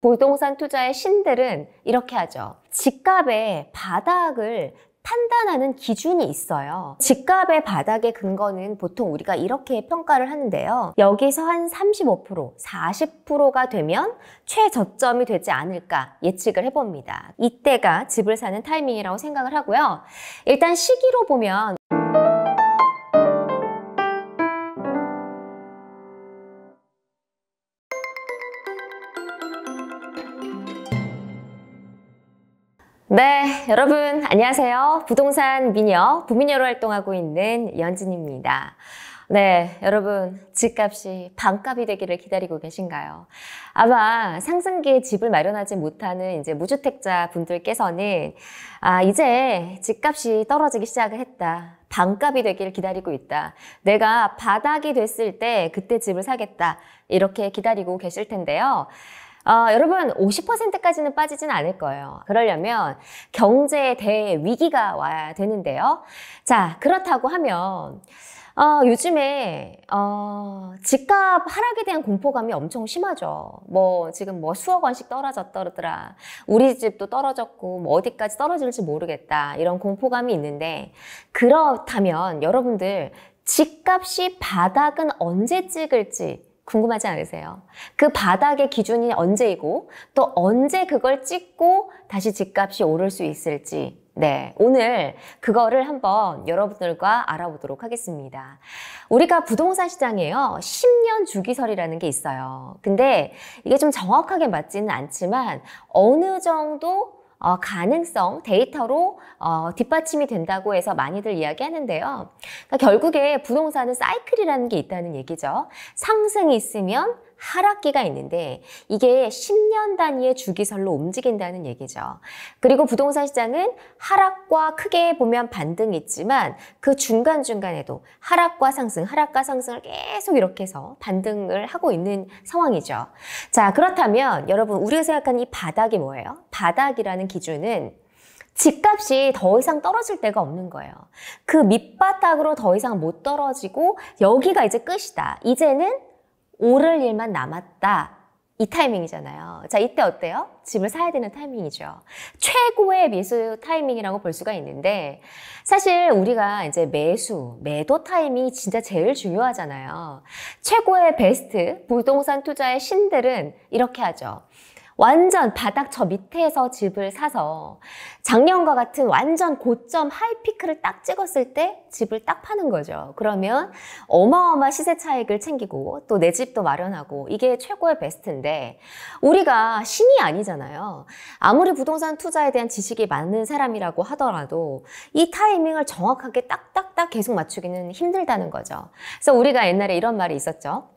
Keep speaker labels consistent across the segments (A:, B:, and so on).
A: 부동산 투자의 신들은 이렇게 하죠. 집값의 바닥을 판단하는 기준이 있어요. 집값의 바닥의 근거는 보통 우리가 이렇게 평가를 하는데요. 여기서 한 35%, 40%가 되면 최저점이 되지 않을까 예측을 해봅니다. 이때가 집을 사는 타이밍이라고 생각을 하고요. 일단 시기로 보면 네, 여러분 안녕하세요. 부동산 미녀, 부미녀로 활동하고 있는 연진입니다. 네, 여러분 집값이 반값이 되기를 기다리고 계신가요? 아마 상승기에 집을 마련하지 못하는 이제 무주택자 분들께서는 이제 집값이 떨어지기 시작을 했다. 반값이 되기를 기다리고 있다. 내가 바닥이 됐을 때 그때 집을 사겠다. 이렇게 기다리고 계실 텐데요. 여러분 50%까지는 빠지진 않을 거예요. 그러려면 경제의 대위기가 와야 되는데요. 자, 그렇다고 하면 요즘에 집값 하락에 대한 공포감이 엄청 심하죠. 지금 수억 원씩 떨어졌더라. 우리 집도 떨어졌고 어디까지 떨어질지 모르겠다. 이런 공포감이 있는데, 그렇다면 여러분들 집값이 바닥은 언제 찍을지 궁금하지 않으세요? 그 바닥의 기준이 언제이고 또 언제 그걸 찍고 다시 집값이 오를 수 있을지, 네, 오늘 그거를 한번 여러분들과 알아보도록 하겠습니다. 우리가 부동산 시장에요, 10년 주기설이라는 게 있어요. 근데 이게 좀 정확하게 맞지는 않지만 어느 정도 가능성, 데이터로 뒷받침이 된다고 해서 많이들 이야기하는데요. 그러니까 결국에 부동산은 사이클이라는 게 있다는 얘기죠. 상승이 있으면 하락기가 있는데 이게 10년 단위의 주기설로 움직인다는 얘기죠. 그리고 부동산 시장은 하락과 크게 보면 반등이 있지만 그 중간중간에도 하락과 상승을 계속 이렇게 해서 반등을 하고 있는 상황이죠. 자, 그렇다면 여러분 우리가 생각하는 이 바닥이 뭐예요? 바닥이라는 기준은 집값이 더 이상 떨어질 데가 없는 거예요. 그 밑바닥으로 더 이상 못 떨어지고 여기가 이제 끝이다. 이제는 오를 일만 남았다. 이 타이밍이잖아요. 자, 이때 어때요? 집을 사야 되는 타이밍이죠. 최고의 매수 타이밍이라고 볼 수가 있는데, 사실 우리가 이제 매도 타이밍이 진짜 제일 중요하잖아요. 최고의 베스트 부동산 투자의 신들은 이렇게 하죠. 완전 바닥 저 밑에서 집을 사서 작년과 같은 완전 고점 하이피크를 딱 찍었을 때 집을 딱 파는 거죠. 그러면 어마어마한 시세 차익을 챙기고 또 내 집도 마련하고, 이게 최고의 베스트인데 우리가 신이 아니잖아요. 아무리 부동산 투자에 대한 지식이 많은 사람이라고 하더라도 이 타이밍을 정확하게 딱딱딱 계속 맞추기는 힘들다는 거죠. 그래서 우리가 옛날에 이런 말이 있었죠.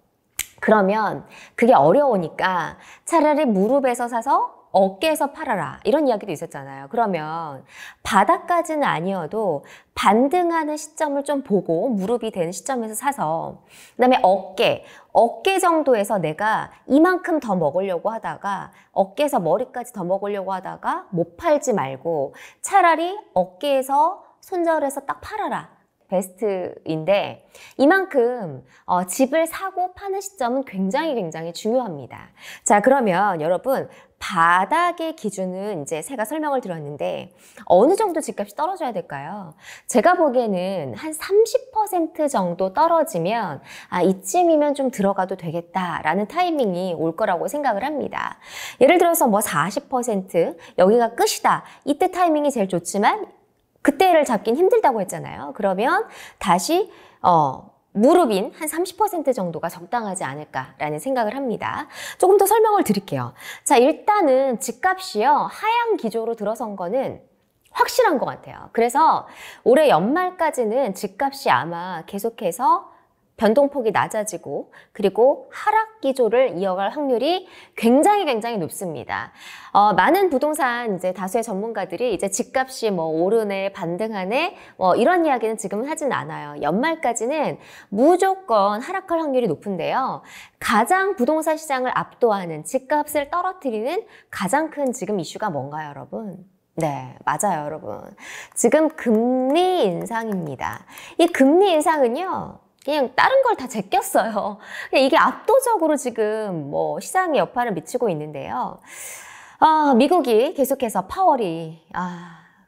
A: 그러면 그게 어려우니까 차라리 무릎에서 사서 어깨에서 팔아라, 이런 이야기도 있었잖아요. 그러면 바닥까지는 아니어도 반등하는 시점을 좀 보고 무릎이 되는 시점에서 사서, 그다음에 어깨 정도에서 내가 이만큼 더 먹으려고 하다가 어깨에서 머리까지 더 먹으려고 하다가 못 팔지 말고 차라리 어깨에서 손절해서 딱 팔아라. 베스트인데 이만큼 집을 사고 파는 시점은 굉장히 중요합니다. 자, 그러면 여러분 바닥의 기준은 이제 제가 설명을 드렸는데 어느 정도 집값이 떨어져야 될까요? 제가 보기에는 한 30% 정도 떨어지면 이쯤이면 좀 들어가도 되겠다라는 타이밍이 올 거라고 생각을 합니다. 예를 들어서 40% 여기가 끝이다. 이때 타이밍이 제일 좋지만 그때를 잡긴 힘들다고 했잖아요. 그러면 다시 무릎인 한 30% 정도가 적당하지 않을까라는 생각을 합니다. 조금 더 설명을 드릴게요. 자, 일단은 집값이요, 하향 기조로 들어선 거는 확실한 것 같아요. 그래서 올해 연말까지는 집값이 아마 계속해서 변동폭이 낮아지고 그리고 하락 기조를 이어갈 확률이 굉장히 높습니다. 많은 부동산 이제 다수의 전문가들이 이제 집값이 오르네, 반등하네, 이런 이야기는 지금은 하진 않아요. 연말까지는 무조건 하락할 확률이 높은데요. 가장 부동산 시장을 압도하는, 집값을 떨어뜨리는 가장 큰 지금 이슈가 뭔가요, 여러분? 네, 맞아요, 여러분. 지금 금리 인상입니다. 이 금리 인상은요, 그냥 다른 걸 다 제꼈어요. 이게 압도적으로 지금 뭐 시장에 여파를 미치고 있는데요. 미국이 계속해서 파월이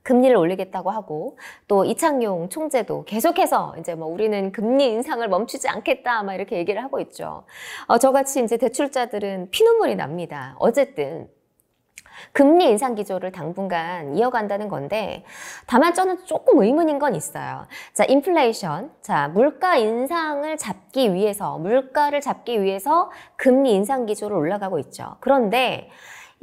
A: 금리를 올리겠다고 하고, 또 이창용 총재도 계속해서 이제 뭐 우리는 금리 인상을 멈추지 않겠다 막 이렇게 얘기를 하고 있죠. 저같이 이제 대출자들은 피눈물이 납니다. 어쨌든 금리 인상 기조를 당분간 이어간다는 건데, 다만 저는 조금 의문인 건 있어요. 자, 인플레이션. 자, 물가를 잡기 위해서 금리 인상 기조를 올라가고 있죠. 그런데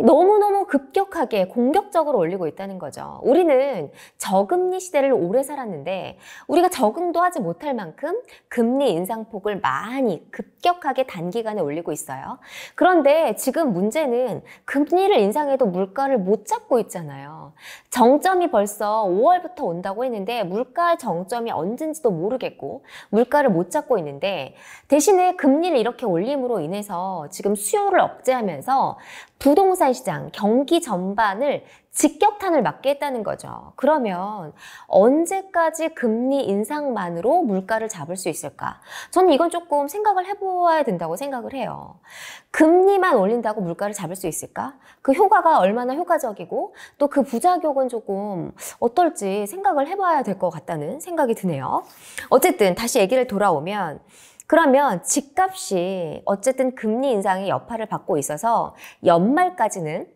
A: 너무너무 급격하게 공격적으로 올리고 있다는 거죠. 우리는 저금리 시대를 오래 살았는데 우리가 적응도 하지 못할 만큼 금리 인상폭을 많이 급격하게 단기간에 올리고 있어요. 그런데 지금 문제는 금리를 인상해도 물가를 못 잡고 있잖아요. 정점이 벌써 5월부터 온다고 했는데 물가의 정점이 언젠지도 모르겠고 물가를 못 잡고 있는데, 대신에 금리를 이렇게 올림으로 인해서 지금 수요를 억제하면서 부동산 시장, 경기 전반을 직격탄을 맞게 했다는 거죠. 그러면 언제까지 금리 인상만으로 물가를 잡을 수 있을까? 저는 이건 조금 생각을 해보아야 된다고 생각을 해요. 금리만 올린다고 물가를 잡을 수 있을까? 그 효과가 얼마나 효과적이고 또 그 부작용은 조금 어떨지 생각을 해봐야 될 것 같다는 생각이 드네요. 어쨌든 다시 얘기를 돌아오면, 그러면 집값이 어쨌든 금리 인상의 여파를 받고 있어서 연말까지는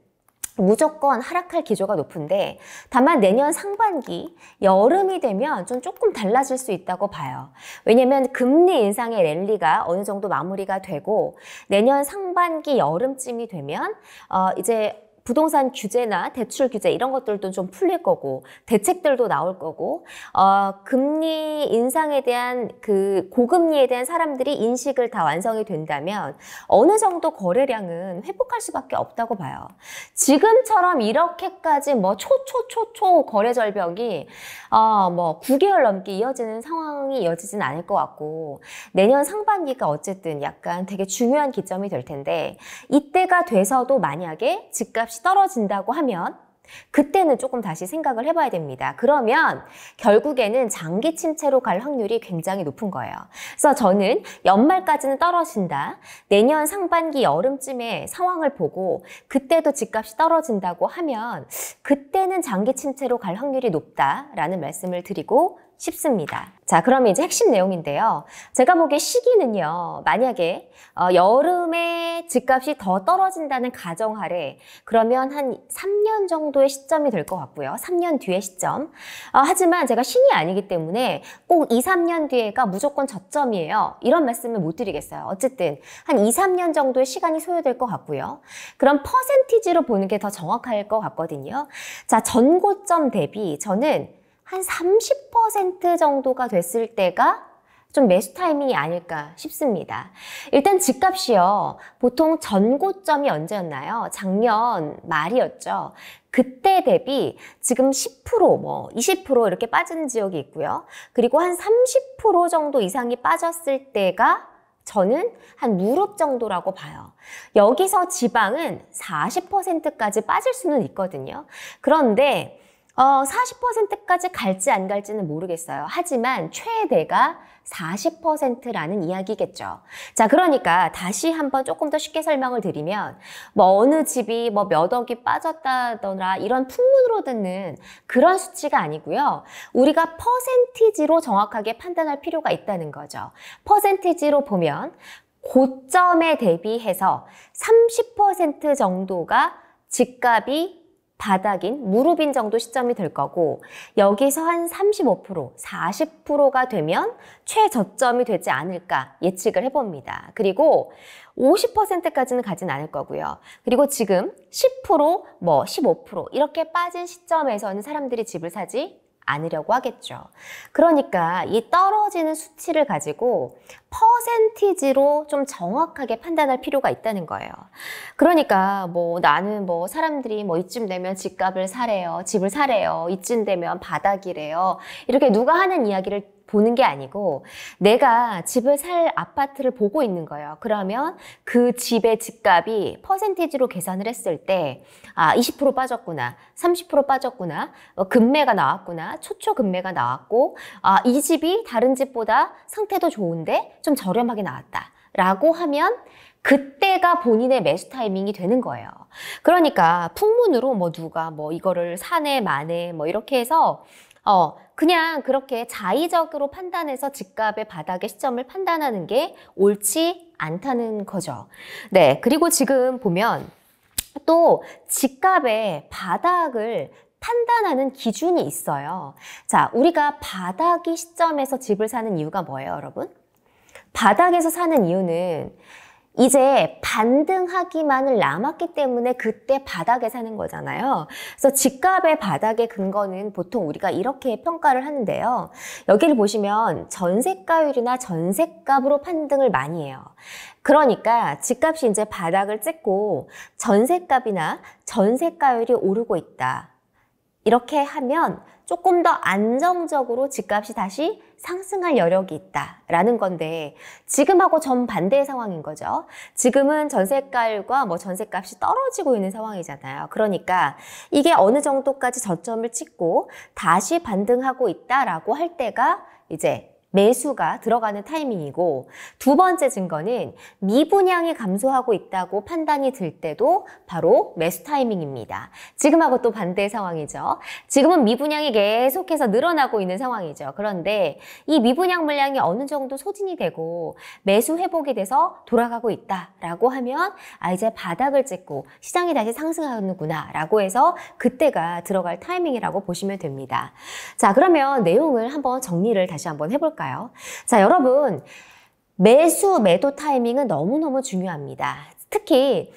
A: 무조건 하락할 기조가 높은데, 다만 내년 상반기 여름이 되면 좀 조금 달라질 수 있다고 봐요. 왜냐면 금리 인상의 랠리가 어느 정도 마무리가 되고 내년 상반기 여름쯤이 되면 이제 부동산 규제나 대출 규제 이런 것들도 좀 풀릴 거고 대책들도 나올 거고, 금리 인상에 대한 그 고금리에 대한 사람들이 인식을 다 완성이 된다면 어느 정도 거래량은 회복할 수밖에 없다고 봐요. 지금처럼 이렇게까지 뭐 초초 거래 절벽이 뭐 9개월 넘게 이어지는 상황이 이어지진 않을 것 같고, 내년 상반기가 어쨌든 약간 되게 중요한 기점이 될 텐데, 이때가 돼서도 만약에 집값이 떨어진다고 하면 그때는 조금 다시 생각을 해봐야 됩니다. 그러면 결국에는 장기 침체로 갈 확률이 굉장히 높은 거예요. 그래서 저는 연말까지는 떨어진다, 내년 상반기 여름쯤에 상황을 보고 그때도 집값이 떨어진다고 하면 그때는 장기 침체로 갈 확률이 높다라는 말씀을 드리고 싶습니다. 자, 그러면 이제 핵심 내용인데요. 제가 보기에 시기는요, 만약에 여름에 집값이 더 떨어진다는 가정하에 그러면 한 3년 정도의 시점이 될 것 같고요. 3년 뒤의 시점. 하지만 제가 신이 아니기 때문에 꼭 2, 3년 뒤에가 무조건 저점이에요, 이런 말씀을 못 드리겠어요. 어쨌든 한 2, 3년 정도의 시간이 소요될 것 같고요. 그럼 퍼센티지로 보는 게 더 정확할 것 같거든요. 자, 전고점 대비 저는 한 30% 정도가 됐을 때가 좀 매수 타이밍이 아닐까 싶습니다. 일단 집값이요, 보통 전고점이 언제였나요? 작년 말이었죠. 그때 대비 지금 10%, 뭐 20% 이렇게 빠지는 지역이 있고요. 그리고 한 30% 정도 이상이 빠졌을 때가 저는 한 무릎 정도라고 봐요. 여기서 지방은 40%까지 빠질 수는 있거든요. 그런데 40%까지 갈지 안 갈지는 모르겠어요. 하지만 최대가 40%라는 이야기겠죠. 자, 그러니까 다시 한번 조금 더 쉽게 설명을 드리면, 뭐 어느 집이 뭐 몇 억이 빠졌다더라 이런 풍문으로 듣는 그런 수치가 아니고요. 우리가 퍼센티지로 정확하게 판단할 필요가 있다는 거죠. 퍼센티지로 보면 고점에 대비해서 30% 정도가 집값이 바닥인 무릎인 정도 시점이 될 거고, 여기서 한 35%, 40%가 되면 최저점이 되지 않을까 예측을 해봅니다. 그리고 50%까지는 가진 않을 거고요. 그리고 지금 10%, 뭐 15% 이렇게 빠진 시점에서는 사람들이 집을 사지 않으려고 하겠죠. 그러니까 이 떨어지는 수치를 가지고 퍼센티지로 좀 정확하게 판단할 필요가 있다는 거예요. 그러니까 뭐 나는 뭐 사람들이 뭐 이쯤 되면 집값을 사래요, 집을 사래요, 이쯤 되면 바닥이래요, 이렇게 누가 하는 이야기를 보는 게 아니고 내가 집을 살 아파트를 보고 있는 거예요. 그러면 그 집의 집값이 퍼센티지로 계산을 했을 때 20% 빠졌구나, 30% 빠졌구나, 금매가 나왔구나, 초초 금매가 나왔고 이 집이 다른 집보다 상태도 좋은데 좀 저렴하게 나왔다 라고 하면 그때가 본인의 매수 타이밍이 되는 거예요. 그러니까 풍문으로 누가 이거를 사네 마네 이렇게 해서 그냥 그렇게 자의적으로 판단해서 집값의 바닥의 시점을 판단하는 게 옳지 않다는 거죠. 네, 그리고 지금 보면 또 집값의 바닥을 판단하는 기준이 있어요. 자, 우리가 바닥의 시점에서 집을 사는 이유가 뭐예요, 여러분? 바닥에서 사는 이유는 이제 반등하기만을 남았기 때문에 그때 바닥에 사는 거잖아요. 그래서 집값의 바닥의 근거는 보통 우리가 이렇게 평가를 하는데요. 여기를 보시면 전세가율이나 전세값으로 판등을 많이 해요. 그러니까 집값이 이제 바닥을 찍고 전세값이나 전세가율이 오르고 있다. 이렇게 하면 조금 더 안정적으로 집값이 다시 상승할 여력이 있다라는 건데 지금하고 정반대의 상황인 거죠. 지금은 전세가율과 전세값이 떨어지고 있는 상황이잖아요. 그러니까 이게 어느 정도까지 저점을 찍고 다시 반등하고 있다라고 할 때가 이제 매수가 들어가는 타이밍이고, 두 번째 증거는 미분양이 감소하고 있다고 판단이 들 때도 바로 매수 타이밍입니다. 지금하고 또 반대의 상황이죠. 지금은 미분양이 계속해서 늘어나고 있는 상황이죠. 그런데 이 미분양 물량이 어느 정도 소진이 되고 매수 회복이 돼서 돌아가고 있다라고 하면 이제 바닥을 찍고 시장이 다시 상승하는구나 라고 해서 그때가 들어갈 타이밍이라고 보시면 됩니다. 자, 그러면 내용을 한번 정리를 다시 한번 해볼까요? 자, 여러분, 매도 타이밍은 너무너무 중요합니다. 특히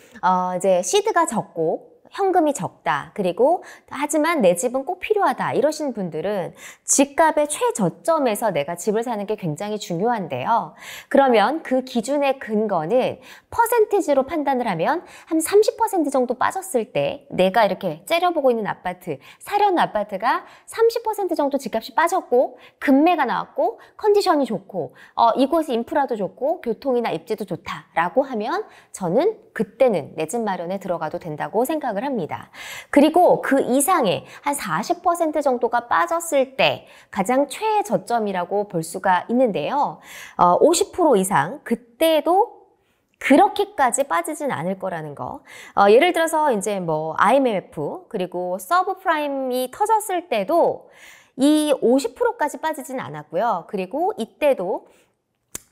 A: 이제 시드가 적고 현금이 적다. 그리고 하지만 내 집은 꼭 필요하다. 이러신 분들은 집값의 최저점에서 내가 집을 사는 게 굉장히 중요한데요. 그러면 그 기준의 근거는 퍼센티지로 판단을 하면 한 30% 정도 빠졌을 때 내가 이렇게 째려보고 있는 아파트, 사려는 아파트가 30% 정도 집값이 빠졌고 금매가 나왔고 컨디션이 좋고 이곳이 인프라도 좋고 교통이나 입지도 좋다라고 하면 저는 그때는 내 집 마련에 들어가도 된다고 생각을 합니다. 그리고 그 이상의 한 40% 정도가 빠졌을 때 가장 최저점이라고 볼 수가 있는데요. 50% 이상 그때도 그렇게까지 빠지진 않을 거라는 거. 예를 들어서 이제 IMF 그리고 서브프라임이 터졌을 때도 이 50%까지 빠지진 않았고요. 그리고 이때도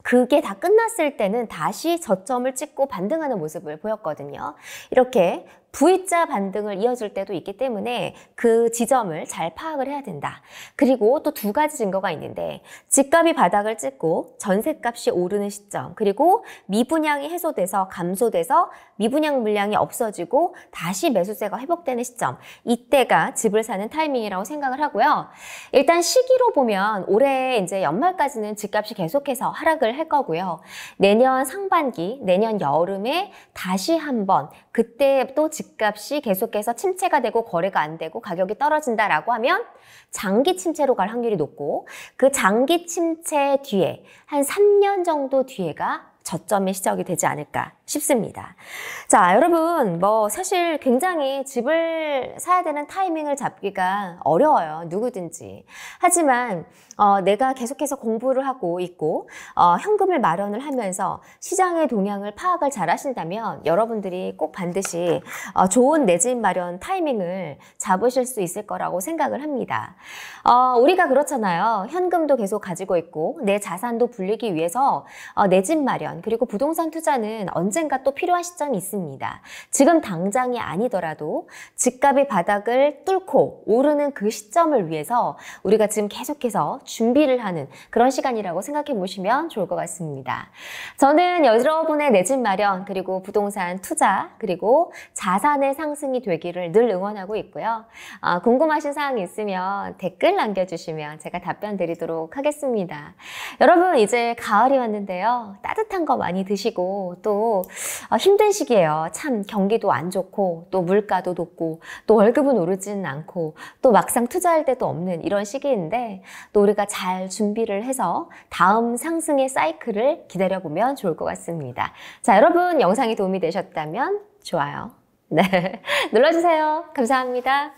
A: 그게 다 끝났을 때는 다시 저점을 찍고 반등하는 모습을 보였거든요. 이렇게 V자 반등을 이어줄 때도 있기 때문에 그 지점을 잘 파악을 해야 된다. 그리고 또 두 가지 증거가 있는데 집값이 바닥을 찍고 전세값이 오르는 시점, 그리고 미분양이 해소돼서 감소돼서 미분양 물량이 없어지고 다시 매수세가 회복되는 시점, 이때가 집을 사는 타이밍이라고 생각을 하고요. 일단 시기로 보면 올해 이제 연말까지는 집값이 계속해서 하락을 할 거고요. 내년 상반기, 내년 여름에 다시 한번 그때 또 집값이 계속해서 침체가 되고 거래가 안 되고 가격이 떨어진다라고 하면 장기 침체로 갈 확률이 높고, 그 장기 침체 뒤에 한 3년 정도 뒤에가 저점의 시작이 되지 않을까 싶습니다. 자, 여러분, 사실 굉장히 집을 사야 되는 타이밍을 잡기가 어려워요. 누구든지. 하지만 내가 계속해서 공부를 하고 있고 현금을 마련을 하면서 시장의 동향을 파악을 잘 하신다면 여러분들이 꼭 반드시 좋은 내 집 마련 타이밍을 잡으실 수 있을 거라고 생각을 합니다. 우리가 그렇잖아요. 현금도 계속 가지고 있고 내 자산도 불리기 위해서 내 집 마련, 그리고 부동산 투자는 언젠가 또 필요한 시점이 있습니다. 지금 당장이 아니더라도 집값이 바닥을 뚫고 오르는 그 시점을 위해서 우리가 지금 계속해서 준비를 하는 그런 시간이라고 생각해 보시면 좋을 것 같습니다. 저는 여러분의 내 집 마련, 그리고 부동산 투자, 그리고 자산의 상승이 되기를 늘 응원하고 있고요. 궁금하신 사항이 있으면 댓글 남겨주시면 제가 답변 드리도록 하겠습니다. 여러분, 이제 가을이 왔는데요. 따뜻한 거 많이 드시고 또 힘든 시기예요. 참 경기도 안 좋고 또 물가도 높고 또 월급은 오르지는 않고 또 막상 투자할 데도 없는 이런 시기인데 또 우리가 잘 준비를 해서 다음 상승의 사이클을 기다려보면 좋을 것 같습니다. 자, 여러분 영상이 도움이 되셨다면 좋아요. 네, 눌러주세요. 감사합니다.